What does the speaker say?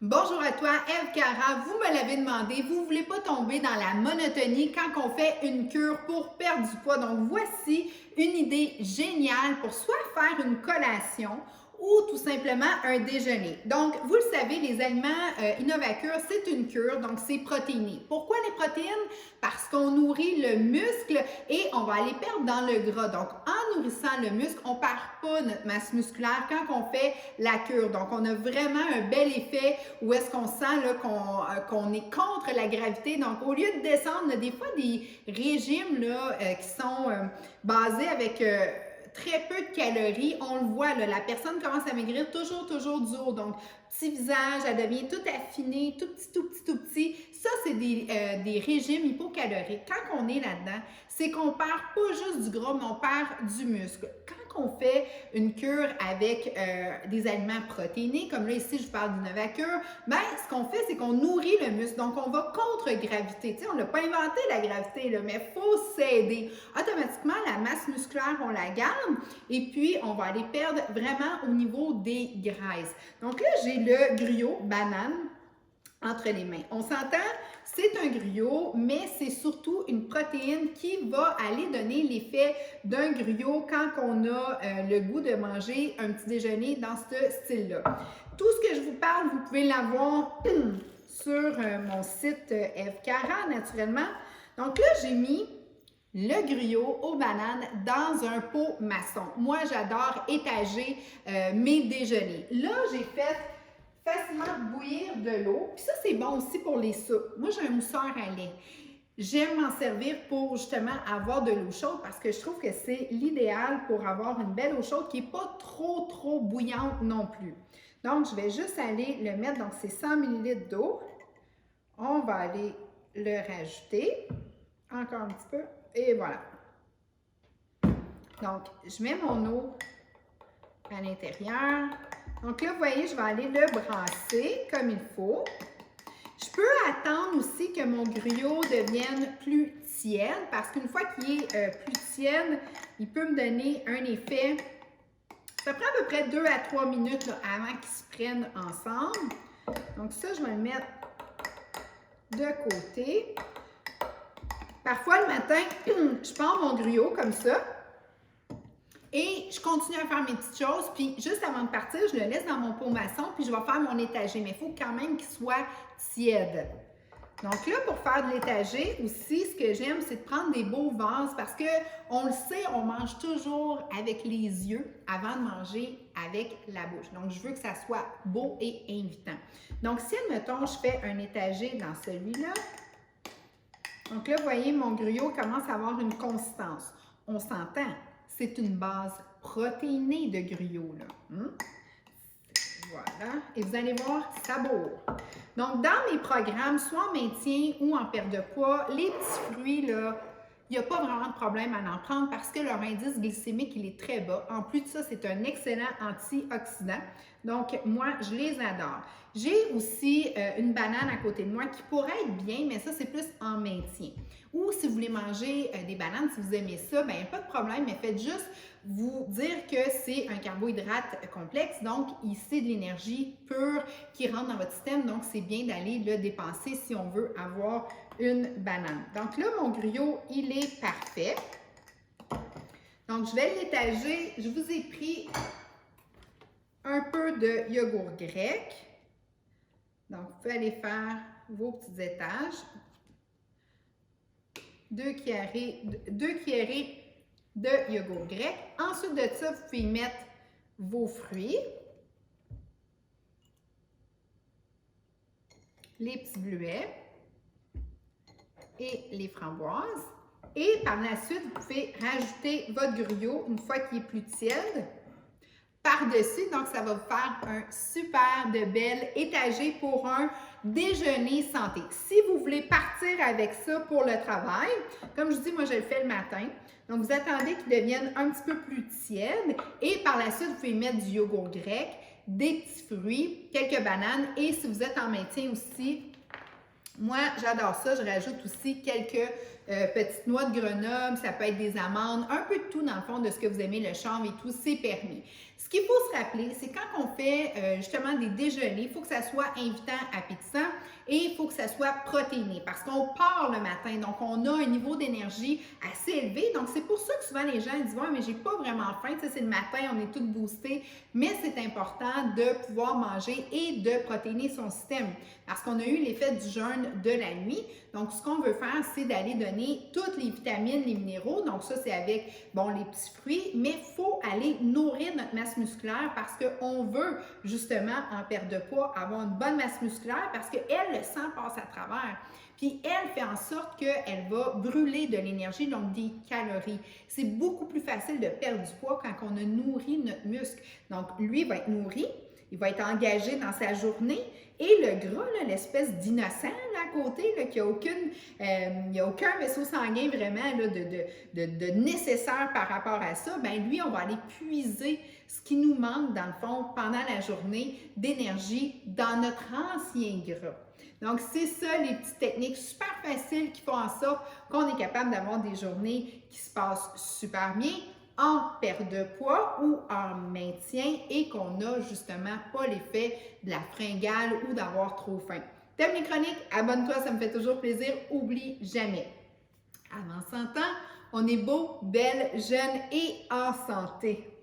Bonjour à toi, Eve Cara. Vous me l'avez demandé, vous ne voulez pas tomber dans la monotonie quand on fait une cure pour perdre du poids. Donc, voici une idée géniale pour soit faire une collation ou tout simplement un déjeuner. Donc, vous le savez, les aliments Innovacure, c'est une cure, donc c'est protéiné. Pourquoi les protéines? Parce qu'on nourrit le muscle et on va aller perdre dans le gras. Donc, en nourrissant le muscle, on ne perd pas notre masse musculaire quand on fait la cure. Donc, on a vraiment un bel effet où est-ce qu'on sent qu'on est contre la gravité. Donc, au lieu de descendre, on a des fois des régimes qui sont basés avec très peu de calories. On le voit, là, la personne commence à maigrir toujours du haut. Donc, petit visage, elle devient tout affinée, tout petit. Ça, c'est des régimes hypocaloriques. Quand on est là-dedans, c'est qu'on perd pas juste du gras, mais on perd du muscle. Quand on fait une cure avec des aliments protéinés, comme là ici je vous parle d'Innovacure, ben ce qu'on fait, c'est qu'on nourrit le muscle. Donc on va contre gravité. Tu sais, on n'a pas inventé la gravité, là, mais il faut s'aider. Automatiquement, la masse musculaire, on la garde et puis on va aller perdre vraiment au niveau des graisses. Donc là, j'ai le griot banane entre les mains. On s'entend, c'est un griot, mais c'est surtout une protéine qui va aller donner l'effet d'un griot quand on a le goût de manger un petit déjeuner dans ce style-là. Tout ce que je vous parle, vous pouvez l'avoir sur mon site Eve Cara, naturellement. Donc là, j'ai mis le griot aux bananes dans un pot maçon. Moi, j'adore étager mes déjeuners. Là, j'ai fait facilement bouillir de l'eau. Puis ça, c'est bon aussi pour les soupes. Moi, j'ai un mousseur à lait. J'aime m'en servir pour justement avoir de l'eau chaude parce que je trouve que c'est l'idéal pour avoir une belle eau chaude qui n'est pas trop bouillante non plus. Donc, je vais juste aller le mettre, donc c'est 100 ml d'eau. On va aller le rajouter. Encore un petit peu. Et voilà. Donc, je mets mon eau à l'intérieur. Donc là, vous voyez, je vais aller le brasser comme il faut. Je peux attendre aussi que mon griot devienne plus tiède parce qu'une fois qu'il est plus tiède, il peut me donner un effet. Ça prend à peu près 2 à 3 minutes là, avant qu'ils se prennent ensemble. Donc ça, je vais le mettre de côté. Parfois, le matin, je prends mon griot comme ça. Et je continue à faire mes petites choses, puis juste avant de partir, je le laisse dans mon pot maçon, puis je vais faire mon étagé. Mais il faut quand même qu'il soit tiède. Donc là, pour faire de l'étagé aussi, ce que j'aime, c'est de prendre des beaux vases parce qu'on le sait, on mange toujours avec les yeux avant de manger avec la bouche. Donc, je veux que ça soit beau et invitant. Donc, si, admettons, je fais un étagé dans celui-là, donc là, vous voyez, mon griot commence à avoir une consistance. On s'entend. C'est une base protéinée de griot, là. Voilà. Et vous allez voir, ça bourre. Donc, dans mes programmes, soit en maintien ou en perte de poids, les petits fruits, là, il n'y a pas vraiment de problème à en prendre parce que leur indice glycémique, il est très bas. En plus de ça, c'est un excellent antioxydant. Donc, moi, je les adore. J'ai aussi une banane à côté de moi qui pourrait être bien, mais ça, c'est plus en maintien. Ou si vous voulez manger des bananes, si vous aimez ça, bien, pas de problème, mais faites juste vous dire que c'est un carbohydrate complexe, donc c'est de l'énergie pure qui rentre dans votre système, donc c'est bien d'aller le dépenser si on veut avoir une banane. Donc là, mon griot, il est parfait. Donc, je vais l'étager. Je vous ai pris un peu de yogourt grec. Donc, vous pouvez aller faire vos petits étages. 2 cuillerées de yogourt grec. Ensuite de ça, vous pouvez mettre vos fruits. Les petits bleuets et les framboises. Et par la suite, vous pouvez rajouter votre griot une fois qu'il est plus tiède par-dessus. Donc, ça va vous faire un super de bel étagé pour un déjeuner santé. Si vous voulez partir avec ça pour le travail, comme je vous dis, moi, je le fais le matin. Donc, vous attendez qu'il devienne un petit peu plus tiède et par la suite, vous pouvez mettre du yogourt grec, des petits fruits, quelques bananes et si vous êtes en maintien aussi, moi, j'adore ça. Je rajoute aussi quelques petites noix de Grenoble, ça peut être des amandes, un peu de tout dans le fond de ce que vous aimez, le chanvre et tout, c'est permis. Ce qu'il faut se rappeler, c'est quand on fait justement des déjeuners, il faut que ça soit invitant, appétissant et il faut que ça soit protéiné parce qu'on part le matin, donc on a un niveau d'énergie assez élevé. Donc c'est pour ça que souvent les gens disent « Ouais, mais j'ai pas vraiment faim, tu sais, c'est le matin, on est tous boostés. » Mais c'est important de pouvoir manger et de protéiner son système parce qu'on a eu l'effet du jeûne de la nuit. Donc, ce qu'on veut faire, c'est d'aller donner toutes les vitamines, les minéraux. Donc, ça, c'est avec, bon, les petits fruits, mais il faut aller nourrir notre masse musculaire parce qu'on veut, justement, en perdre de poids, avoir une bonne masse musculaire parce qu'elle, le sang passe à travers. Puis, elle fait en sorte qu'elle va brûler de l'énergie, donc des calories. C'est beaucoup plus facile de perdre du poids quand on a nourri notre muscle. Donc, lui va être nourri, il va être engagé dans sa journée. Et le gras, l'espèce d'innocent là, à côté, là, qui n'a aucun vaisseau sanguin vraiment là, de nécessaire par rapport à ça, bien lui, on va aller puiser ce qui nous manque dans le fond pendant la journée d'énergie dans notre ancien gras. Donc, c'est ça les petites techniques super faciles qui font en sorte qu'on est capable d'avoir des journées qui se passent super bien en perte de poids ou en maintien et qu'on n'a justement pas l'effet de la fringale ou d'avoir trop faim. T'aimes les chroniques? Abonne-toi, ça me fait toujours plaisir. Oublie jamais. Avant 100 ans, on est beau, belle, jeune et en santé.